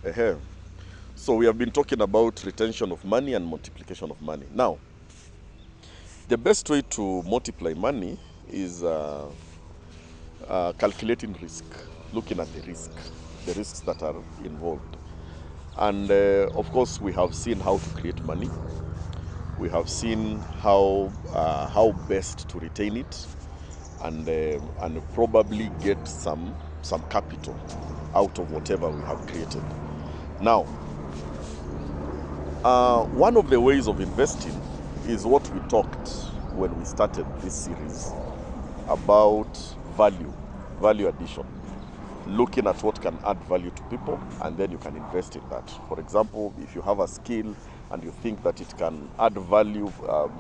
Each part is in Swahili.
Ehe. So we have been talking about retention of money and multiplication of money. Now, the best way to multiply money is calculating risk, looking at the risks that are involved. And of course, we have seen how to create money. We have seen how best to retain it, and probably get some capital out of whatever we have created. Now, one of the ways of investing is what we talked when we started this series about value addition. Looking at what can add value to people, and then you can invest in that. For example, if you have a skill and you think that it can add value,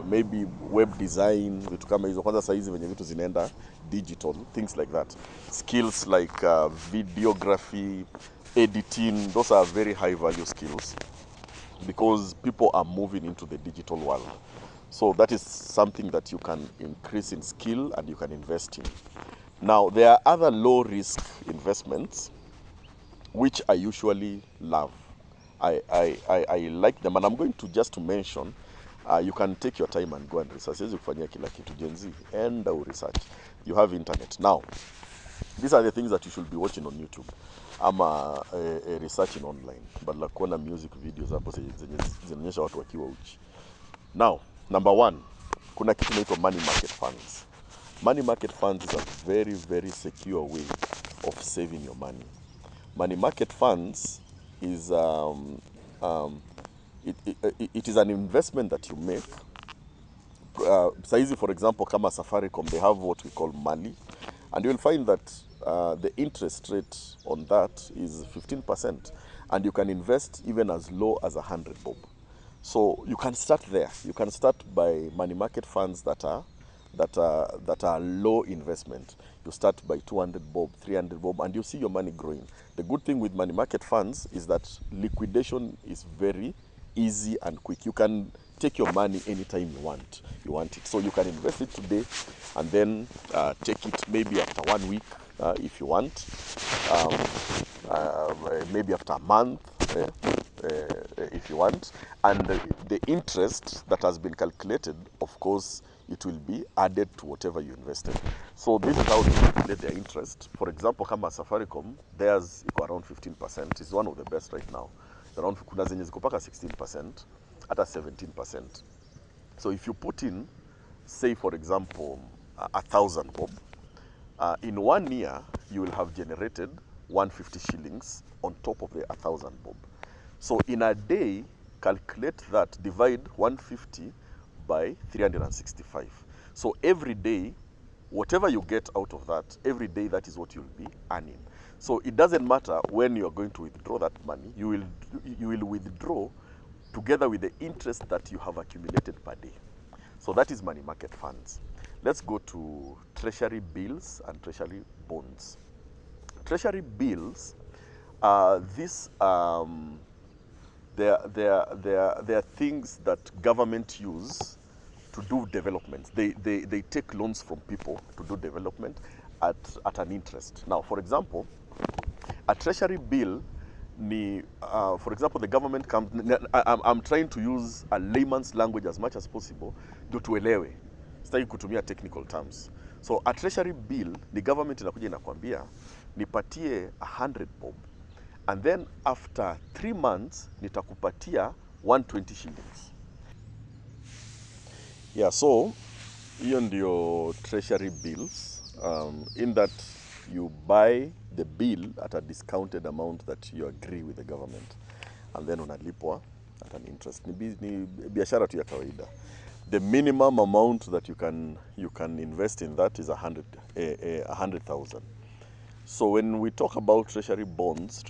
maybe web design, vitu kama hizo. Kwanza saa hizi venye vitu zinaenda digital, things like that. Skills like videography, editing, those are very high value skills because people are moving into the digital world. So that is something that you can increase in skill and you can invest in. Now, there are other low-risk investments which I usually love. I like them, and I'm going to just to mention, you can take your time and go and research. Siwezi kufanyia kila kitu Gen Z, and research. You have internet. Now, these are the things that you should be watching on YouTube. Ama researching online. But la kuona music videos hapo zenye zinaonyesha watu wakiwa uchi. Now, number one, kuna kitu inaitwa money market funds. Money market funds is a very, very secure way of saving your money. Money market funds is it is an investment that you make. Saizi, for example, kama Safaricom, they have what we call Mali, and you'll find that the interest rate on that is 15%, and you can invest even as low as 100 bob. So you can start there. You can start by money market funds that are low investment. You start by 200 bob, 300 bob, and you see your money growing. The good thing with money market funds is that liquidation is very easy and quick. You can take your money anytime you want it. So you can invest it today and then take it maybe after 1 week if you want, maybe after a month if you want, and the interest that has been calculated, of course, it will be added to whatever you invested. So this is how they calculate their interest. For example, kama Safaricom, theirs iko around 15%. It's one of the best right now. Around kuna zenye ziko paka 16%, hata 17%. So if you put in, say for example, 1,000 bob, in 1 year you will have generated 150 shillings on top of the 1,000 bob. So in a day, calculate that, divide 150 by 365. So every day, whatever you get out of that, every day that is what you'll be earning. So it doesn't matter when you're going to withdraw that money, you will withdraw together with the interest that you have accumulated per day. So that is money market funds. Let's go to treasury bills and treasury bonds. Treasury bills, they are things that government use to do development. They take loans from people to do development at an interest. Now, for example, a treasury bill, for example, the government comes. I'm trying to use a layman's language as much as possible ndio tuelewe. Sitaki kutumia technical terms. So a treasury bill, the government inakuja inakwambia nipatie 100 bob, and then after 3 months nitakupatia 120 shillings. Yeah, so hiyo ndio treasury bills, in that you buy the bill at a discounted amount that you agree with the government, and then unalipwa at an interest. Ni biashara tu ya kawaida. The minimum amount that you can invest in that is 100,000. So when we talk about treasury bonds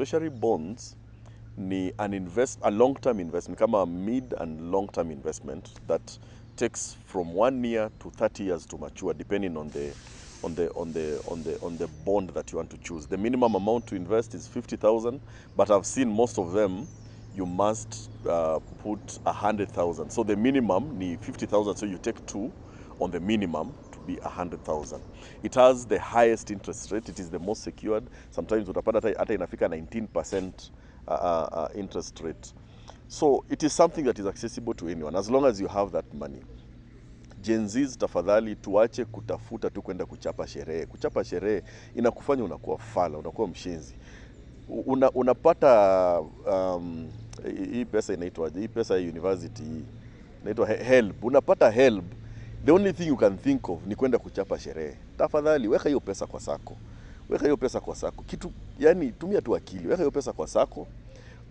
ni a long-term investment, kama a mid and long-term investment that takes from 1 year to 30 years to mature, depending on the bond that you want to choose. The minimum amount to invest is 50,000, but I've seen most of them you must put 100,000. So the minimum ni 50,000, so you take 2 on the minimum to be 100,000. It has the highest interest rate. It is the most secured. Sometimes utapata hata inafika 19% interest rate. So it is something that is accessible to anyone as long as you have that money. Gen Zs, tafadhali tuache kutafuta tu kwenda kuchapa sherehe. Kuchapa sherehe inakufanya unakuwa fala, unakuwa mshenzi. Unapata hii pesa inaitwaje? Hii pesa ya university inaitwa help. Unapata help. The only thing you can think of ni kwenda kuchapa sherehe. Tafadhali weka hiyo pesa kwa sako. Weka hiyo pesa kwa sako. Kitu yani tumia tu akili. Weka hiyo pesa kwa sako.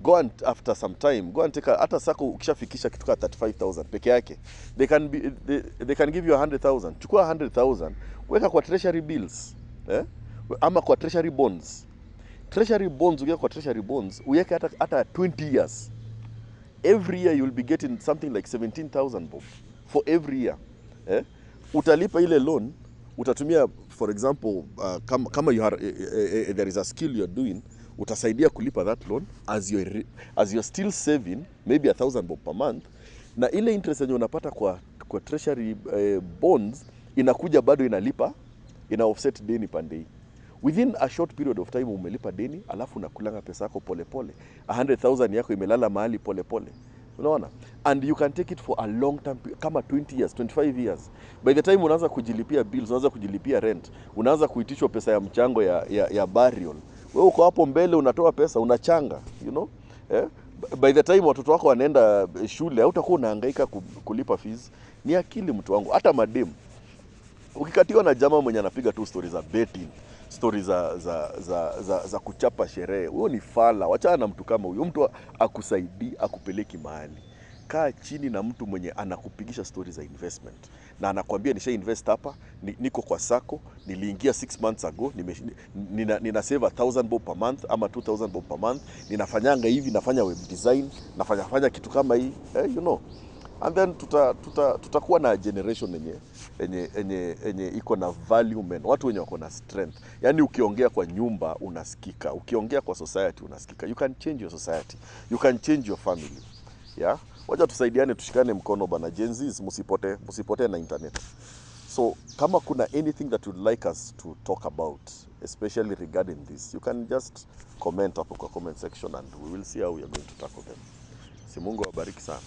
Go and after some time go and take hata sako ukishafikisha kitu kama 35,000 peke yake. They can give you 100,000. Chukua 100,000, weka kwa treasury bills. Ama kwa treasury bonds. Treasury bonds, ukiweka kwa treasury bonds, uweke hata 20 years. Every year you'll be getting something like 17,000 bob for every year. Utalipa ile loan, utatumia for example kama you are, there is a skill you are doing, utasaidia kulipa that loan as you're still saving maybe 1,000 bob per month, na ile interest yenye unapata kwa treasury bonds inakuja bado ina offset deni pandei. Within a short period of time umelipa deni, alafu unakulanga pesa yako pole pole. 100,000 yako imelala mahali pole pole. Unaona? And you can take it for a long time, kama 20 years, 25 years. By the time unaanza kujilipia bills, unaanza kujilipia rent, unaanza kuitishwa pesa ya mchango ya burial. Wewe uko hapo mbele unatoa pesa, unachanga, you know? By the time watoto wako wanaenda shule, hautakuwa unahangaika kulipa fees. Ni akili mtu wangu, hata madem. Ukikatiwa na jamaa mwenye anapiga tu stories za betting, stories za kuchapa sherehe, huyo ni fala. Wachana na mtu kama huyo. Mtu akusaidii, akupeleki mahali. Kaa chini na mtu mwenye anakupigisha stories za investment na anakuambia nisha invest hapa, niko kwa sako, niliingia 6 months ago, nina save 1,000 bob per month ama 2,000 bob per month, ninafanyanga hivi, nafanya web design, nafanya kitu kama hii, you know. And then tutakuwa na generation yenye iko na value men, watu wenye wako na strength. Yani ukiongea kwa nyumba unasikika, ukiongea kwa society unasikika. You can change your society, you can change your family. Yeah, wacha tusaidiane, tushikane mkono bana. Gen Zs, msipote na internet. So kama kuna anything that you'd like us to talk about, especially regarding this, you can just comment hapo kwa comment section and we will see how we are going to tackle them. Si Mungu awabariki sana.